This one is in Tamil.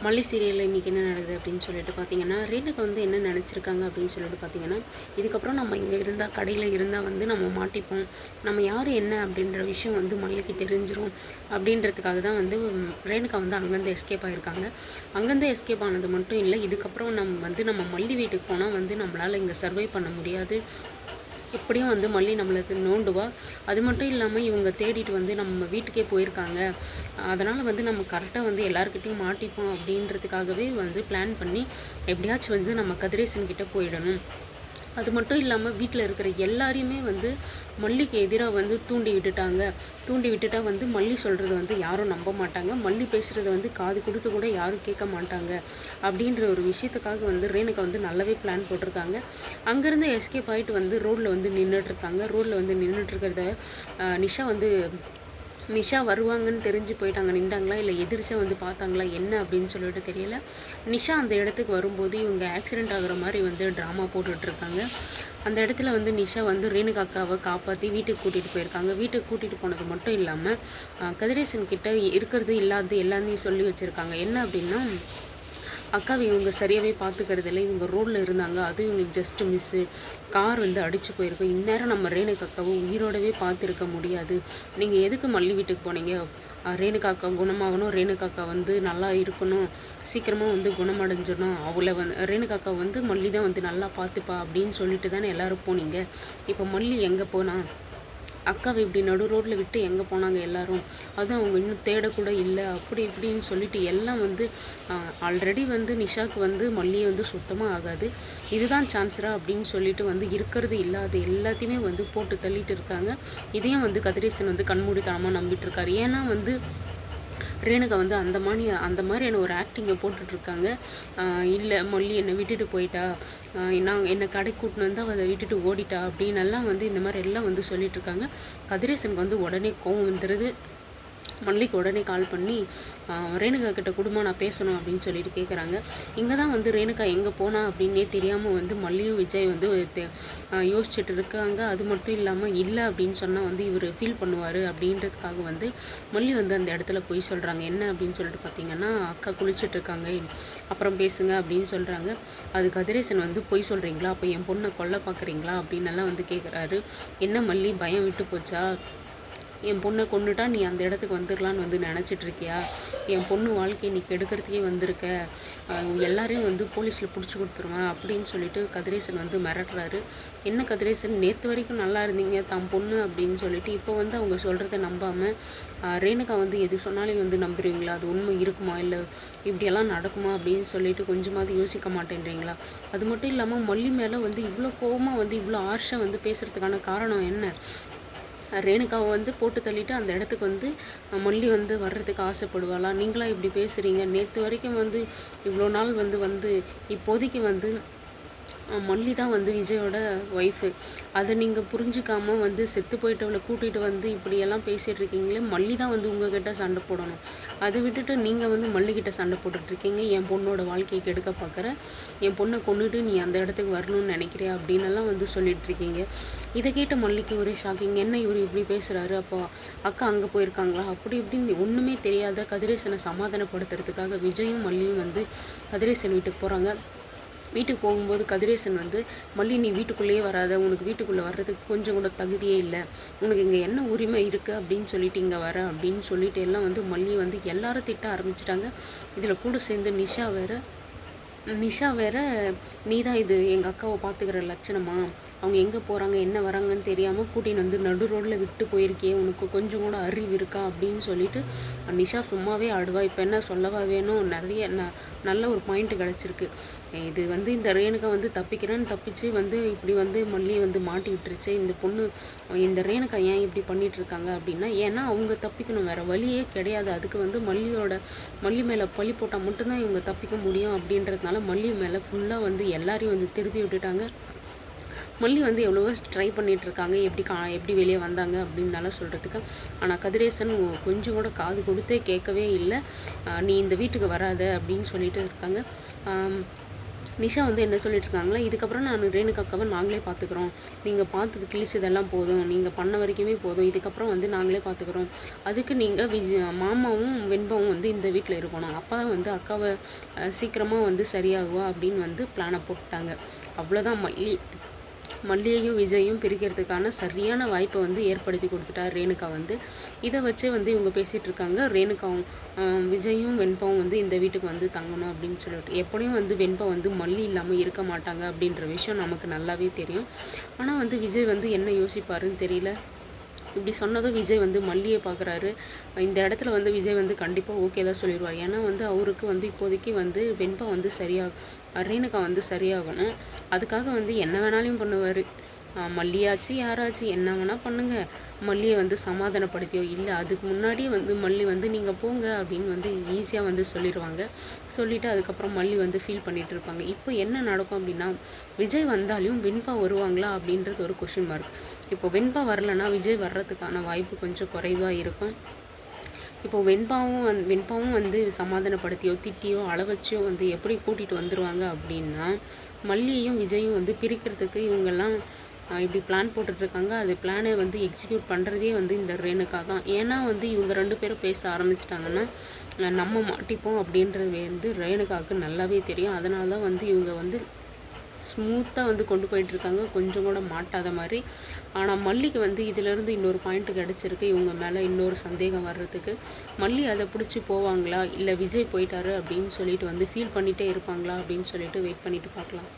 மல்லி சீரியலில் இன்றைக்கி என்ன நடக்குது அப்படின்னு சொல்லிட்டு பார்த்தீங்கன்னா, ரேணுகா வந்து என்ன நினச்சிருக்காங்க அப்படின்னு சொல்லிட்டு பார்த்தீங்கன்னா, இதுக்கப்புறம் நம்ம இங்கே இருந்தால் கடையில் இருந்தால் வந்து நம்ம மாட்டிப்போம். நம்ம யார் என்ன அப்படின்ற விஷயம் வந்து மல்லிக்கு தெரிஞ்சிரும் அப்படின்றதுக்காக தான் வந்து ரேணுகா வந்து அங்கேருந்து எஸ்கேப் ஆகியிருக்காங்க. அங்கேருந்து எஸ்கேப் ஆனது மட்டும் இல்லை, இதுக்கப்புறம் நம்ம மல்லி வீட்டுக்கு போனால் வந்து நம்மளால் இங்கே சர்வை பண்ண முடியாது. எப்படியும் வந்து மல்லி நம்மளுக்கு நோண்டுவா. அது மட்டும் இல்லாமல் இவங்க தேடிட்டு வந்து நம்ம வீட்டுக்கே போயிருக்காங்க. அதனால் வந்து நம்ம கரெக்டாக வந்து எல்லாருக்கிட்டையும் மாட்டிப்போம் அப்படின்றதுக்காகவே வந்து பிளான் பண்ணி எப்படியாச்சும் வந்து நம்ம கதிரேசன் கிட்டே போயிடணும். அது மட்டும் இல்லாமல் வீட்டில் இருக்கிற எல்லாரையுமே வந்து மல்லிக்கு எதிராக வந்து தூண்டி விட்டுட்டா வந்து மல்லி சொல்கிறது வந்து யாரும் நம்ப மாட்டாங்க. மல்லி பேசுகிறத வந்து காது கொடுத்து கூட யாரும் கேட்க மாட்டாங்க அப்படின்ற ஒரு விஷயத்துக்காக வந்து ரேணுகா வந்து நல்லாவே பிளான் போட்டிருக்காங்க. அங்கேருந்து எஸ்கேப் ஆகிட்டு வந்து ரோட்டில் வந்து நின்றுட்டுருக்காங்க. ரோட்டில் வந்து நின்றுட்டுருக்கிறத நிஷா வருவாங்கன்னு தெரிஞ்சு போயிட்டாங்க, நின்றாங்களா இல்லை எதிர்ச்சியாக வந்து பார்த்தாங்களா என்ன அப்படின்னு சொல்லிட்டு தெரியல. நிஷா அந்த இடத்துக்கு வரும்போது இவங்க ஆக்சிடெண்ட் ஆகுற மாதிரி வந்து ட்ராமா போட்டுட்ருக்காங்க. அந்த இடத்துல வந்து நிஷா வந்து ரேணுகா அக்காவை காப்பாற்றி வீட்டுக்கு கூட்டிகிட்டு போயிருக்காங்க. வீட்டுக்கு கூட்டிகிட்டு போனது மட்டும் இல்லாமல் கதிரேசன் கிட்ட இருக்கிறது இல்லாதது எல்லாமே சொல்லி வச்சுருக்காங்க. என்ன அப்படின்னா, அக்காவை இவங்க சரியாகவே பார்த்துக்கிறது இல்லை. இவங்க ரோட்டில் இருந்தாங்க, அதுவும் இவங்களுக்கு ஜஸ்ட்டு மிஸ்ஸு. கார் வந்து அடித்து போயிருக்கும். இந்நேரம் நம்ம ரேணுகா அக்காவை உயிரோடவே பார்த்துருக்க முடியாது. நீங்கள் எதுக்கு மல்லி வீட்டுக்கு போனீங்க? ரேணுகா அக்கா குணமாகணும், ரேணுகா அக்கா வந்து நல்லா இருக்கணும், சீக்கிரமாக வந்து குணமடைஞ்சிடணும், அவளை வந்து ரேணுகா அக்கா வந்து மல்லி தான் வந்து நல்லா பார்த்துப்பா அப்படின்னு சொல்லிட்டு தானே எல்லோரும் போனீங்க. இப்போ மல்லி எங்கே போனா? அக்காவை இப்படி நடு ரோட்டில் விட்டு எங்கே போனாங்க எல்லாரும்? அதுவும் அவங்க இன்னும் தேடக்கூட இல்லை, அப்படி இப்படின்னு சொல்லிட்டு எல்லாம் வந்து ஆல்ரெடி வந்து நிஷாவுக்கு வந்து மல்லியை வந்து சுத்தமாக ஆகாது. இதுதான் சான்ஸ்ரா அப்படின்னு சொல்லிட்டு வந்து இருக்கிறது இல்லாத எல்லாத்தையுமே வந்து போட்டு தள்ளிட்டு இருக்காங்க. இதையும் வந்து கதிரேசன் வந்து கண்மூடித்தனமாக நம்பிட்டு இருக்காரு. ஏன்னா வந்து ரேணுகா வந்து அந்த மாதிரியான ஒரு ஆக்டிங்கை போட்டுட்ருக்காங்க. இல்லை மல்லி என்னை விட்டுட்டு போயிட்டா, நான் என்னை கடைக்கு கூட்டின்னு வந்து அதை விட்டுட்டு ஓடிட்டா அப்படின்னு எல்லாம் வந்து இந்த மாதிரி எல்லாம் வந்து சொல்லிகிட்ருக்காங்க. கதிரேசனுக்கு வந்து உடனே கோவம் வந்துடுது. மல்லிக்கு உடனே கால் பண்ணி ரேணுகா கிட்ட குடும்பம் நான் பேசணும் அப்படின்னு சொல்லிட்டு கேட்குறாங்க. இங்கே தான் வந்து ரேணுகா எங்கே போனா அப்படின்னே தெரியாமல் வந்து மல்லியும் விஜய் வந்து யோசிச்சுட்டு இருக்காங்க. அது மட்டும் இல்லாமல் இல்லை அப்படின்னு சொன்னால் வந்து இவர் ஃபீல் பண்ணுவார் அப்படின்றதுக்காக வந்து மல்லி வந்து அந்த இடத்துல போய் சொல்கிறாங்க. என்ன அப்படின்னு சொல்லிட்டு பார்த்தீங்கன்னா, அக்கா குளிச்சுட்டு இருக்காங்க, அப்புறம் பேசுங்க அப்படின்னு சொல்கிறாங்க. அது கதிரேசன் வந்து பொய் சொல்கிறீங்களா, அப்போ என் பொண்ணை கொல்ல பார்க்குறீங்களா அப்படின்னு எல்லாம் வந்து கேட்குறாரு. என்ன மல்லி பயம் விட்டு போச்சா? என் பொண்ணை கொண்டுட்டா நீ அந்த இடத்துக்கு வந்துடலான்னு வந்து நினச்சிட்ருக்கியா? என் பொண்ணு வாழ்க்கையை நீ கெடுக்கிறதுக்கே வந்திருக்க, எல்லாரையும் வந்து போலீஸில் பிடிச்சி கொடுத்துருவேன் அப்படின்னு சொல்லிட்டு கதிரேசன் வந்து மிரட்டுறாரு. என்ன கதிரேசன், நேற்று வரைக்கும் நல்லா இருந்தீங்க தம் பொண்ணு அப்படின்னு சொல்லிட்டு இப்போ வந்து அவங்க சொல்கிறத நம்பாமல் ரேணுகா வந்து எது சொன்னாலும் வந்து நம்புறீங்களா? அது உண்மை இருக்குமா, இல்லை இப்படியெல்லாம் நடக்குமா அப்படின்னு சொல்லிட்டு கொஞ்சமாவது யோசிக்க மாட்டேன்றீங்களா? அது மட்டும் இல்லாமல் மல்லி மேலே வந்து இவ்வளோ கோபமாக வந்து இவ்வளோ ஆர்ஷாக வந்து பேசுகிறதுக்கான காரணம் என்ன? ரேணுகாவை வந்து போட்டு தள்ளிட்டு அந்த இடத்துக்கு வந்து மல்லி வந்து வர்றதுக்கு ஆசைப்படுவாளா? நீங்களா இப்படி பேசுகிறீங்க? நேற்று வரைக்கும் வந்து இவ்வளோ நாள் வந்து இப்போதைக்கு வந்து மல்லி தான் வந்து விஜயோட ஒய்ஃபு. அதை நீங்கள் புரிஞ்சுக்காமல் வந்து செத்து போயிட்டவளை கூட்டிகிட்டு வந்து இப்படியெல்லாம் பேசிகிட்டு இருக்கீங்களே. மல்லி தான் வந்து உங்ககிட்ட சண்டை போடணும். அதை விட்டுட்டு நீங்கள் வந்து மல்லிக்கிட்ட சண்டை போட்டுட்ருக்கீங்க. என் பொண்ணோட வாழ்க்கையை கெடுக்க பார்க்குற, என் பொண்ணை கொண்டுட்டு நீ அந்த இடத்துக்கு வரணும்னு நினைக்கிறியா அப்படின்னெல்லாம் வந்து சொல்லிகிட்ருக்கீங்க. இதை கேட்ட மல்லிக்கு ஒரே ஷாக்கிங். என்ன இவர் இப்படி பேசுகிறாரு? அப்போ அக்கா அங்கே போயிருக்காங்களா? அப்படி இப்படின்னு ஒன்றுமே தெரியாத கதிரேசனை சமாதானப்படுத்துறதுக்காக விஜயும் மல்லியும் வந்து கதிரேசன் வீட்டுக்கு போகிறாங்க. வீட்டுக்கு போகும்போது கதிரேசன் வந்து, மல்லி நீ வீட்டுக்குள்ளேயே வராத, உனக்கு வீட்டுக்குள்ளே வர்றதுக்கு கொஞ்சம் கூட தகுதியே இல்லை, உனக்கு இங்கே என்ன உரிமை இருக்குது அப்படின்னு சொல்லிட்டு இங்கே வர அப்படின்னு சொல்லிட்டு எல்லாம் வந்து மல்லி வந்து எல்லாரும் திட்ட ஆரம்பிச்சிட்டாங்க. இதில் கூட சேர்ந்து நிஷா வேற நீ தான் இது எங்கள் அக்காவை பார்த்துக்கிற லட்சணமா? அவங்க எங்கே போகிறாங்க என்ன வராங்கன்னு தெரியாமல் கூட்டின்னு வந்து நடு ரோட்டில் விட்டு போயிருக்கியே, உனக்கு கொஞ்சம் கூட அறிவு இருக்கா அப்படின்னு சொல்லிட்டு நிஷா சும்மாவே ஆடுவா. இப்போ என்ன சொல்லவா வேணும்? நிறைய நல்ல ஒரு பாயிண்ட் கிடச்சிருக்கு. இது வந்து இந்த ரேணுகா வந்து தப்பிச்சு வந்து இப்படி வந்து மல்லியை வந்து மாட்டி விட்டுருச்சு. இந்த பொண்ணு இந்த ரேணுகா ஏன் இப்படி பண்ணிகிட்ருக்காங்க அப்படின்னா, ஏன்னா அவங்க தப்பிக்கணும், வேறு வழியே கிடையாது. அதுக்கு வந்து மல்லி மேலே பழி போட்டால் மட்டும்தான் இவங்க தப்பிக்க முடியும் அப்படின்றதுனால மல்லி மேலே ஃபுல்லாக வந்து எல்லாரையும் வந்து திருப்பி விட்டுட்டாங்க. மல்லி வந்து எவ்வளவோ ட்ரை பண்ணிகிட்ருக்காங்க, எப்படி வெளியே வந்தாங்க அப்படின்னால சொல்கிறதுக்கு. ஆனால் கதிரேசன் கொஞ்சம் கூட காது கொடுத்தே கேட்கவே இல்லை. நீ இந்த வீட்டுக்கு வராத அப்படின்னு சொல்லிட்டு இருக்காங்க. நிஷா வந்து என்ன சொல்லிட்டுருக்காங்களா, இதுக்கப்புறம் நான் ரேணுகாக்காவை நாங்களே பார்த்துக்குறோம். நீங்கள் பார்த்தது கிழிச்சதெல்லாம் போதும். நீங்கள் பண்ண வரைக்குமே போதும். இதுக்கப்புறம் வந்து நாங்களே பார்த்துக்குறோம். அதுக்கு நீங்கள் மாமாவும் வெண்பாவும் வந்து இந்த வீட்டில் இருக்கணும். அப்போ தான் வந்து அக்காவை சீக்கிரமாக வந்து சரியாகுவா அப்படின்னு வந்து பிளானை போட்டுட்டாங்க. அவ்வளோதான். மல்லியையும் விஜயையும் பிரிக்கிறதுக்கான சரியான வாய்ப்பை வந்து ஏற்படுத்தி கொடுத்துட்டார் ரேணுகா வந்து. இதை வச்சே வந்து இவங்க பேசிகிட்டு இருக்காங்க. ரேணுகாவும் விஜயும் வெண்பாவும் வந்து இந்த வீட்டுக்கு வந்து தங்கணும் அப்படின்னு சொல்லிட்டு. எப்படியும் வந்து வெண்பா வந்து மல்லி இல்லாமல் இருக்க மாட்டாங்க அப்படின்ற விஷயம் நமக்கு நல்லாவே தெரியும். ஆனால் வந்து விஜய் வந்து என்ன யோசிப்பாருன்னு தெரியல. இப்படி சொன்னதும் விஜய் வந்து மல்லியை பார்க்குறாரு. இந்த இடத்துல வந்து விஜய் வந்து கண்டிப்பாக ஓகே தான் சொல்லிடுவார். ஏன்னா வந்து அவருக்கு வந்து இப்போதைக்கு வந்து வெண்பா வந்து ரேணுகா வந்து சரியாகணும். அதுக்காக வந்து என்ன வேணாலும் பண்ணுவார். மல்லியாச்சு யாராச்சு என்ன வேணால் பண்ணுங்கள், மல்லியை வந்து சமாதானப்படுத்தியோ இல்லை அதுக்கு முன்னாடியே வந்து மல்லி வந்து நீங்கள் போங்க அப்படின்னு வந்து ஈஸியாக வந்து சொல்லிடுவாங்க. சொல்லிவிட்டு அதுக்கப்புறம் மல்லி வந்து ஃபீல் பண்ணிகிட்டு இருப்பாங்க. இப்போ என்ன நடக்கும் அப்படின்னா, விஜய் வந்தாலும் வெண்பா வருவாங்களா அப்படின்றது ஒரு கொஷின் மார்க். இப்போ வெண்பா வரலைன்னா விஜய் வர்றதுக்கான வாய்ப்பு கொஞ்சம் குறைவாக இருக்கும். இப்போது வெண்பாவும் வந்து சமாதானப்படுத்தியோ திட்டியோ அளவச்சியோ வந்து எப்படி கூட்டிகிட்டு வந்துடுவாங்க அப்படின்னா, மல்லியையும் விஜயும் வந்து பிரிக்கிறதுக்கு இவங்கெல்லாம் இப்படி பிளான் போட்டுட்ருக்காங்க. அது பிளானை வந்து எக்ஸிக்யூட் பண்ணுறதே வந்து இந்த ரேணுகா தான். ஏன்னா வந்து இவங்க 2 பேரும் பேச ஆரம்பிச்சிட்டாங்கன்னா நம்ம மாட்டிப்போம் அப்படின்றது வந்து ரேணுகாவுக்கு நல்லாவே தெரியும். அதனால தான் வந்து இவங்க வந்து ஸ்மூத்தாக வந்து கொண்டு போயிட்டுருக்காங்க, கொஞ்சம் கூட மாட்டாத மாதிரி. ஆனால் மல்லிக்கு வந்து இதிலேருந்து இன்னொரு பாயிண்ட்டு கிடச்சிருக்கு இவங்க மேலே இன்னொரு சந்தேகம் வர்றதுக்கு. மல்லி அதை பிடிச்சி போவாங்களா, இல்லை விஜய் போயிட்டாரு அப்படின்னு சொல்லிட்டு வந்து ஃபீல் பண்ணிகிட்டே இருப்பாங்களா அப்படின்னு சொல்லிட்டு வெயிட் பண்ணிவிட்டு பார்க்கலாம்.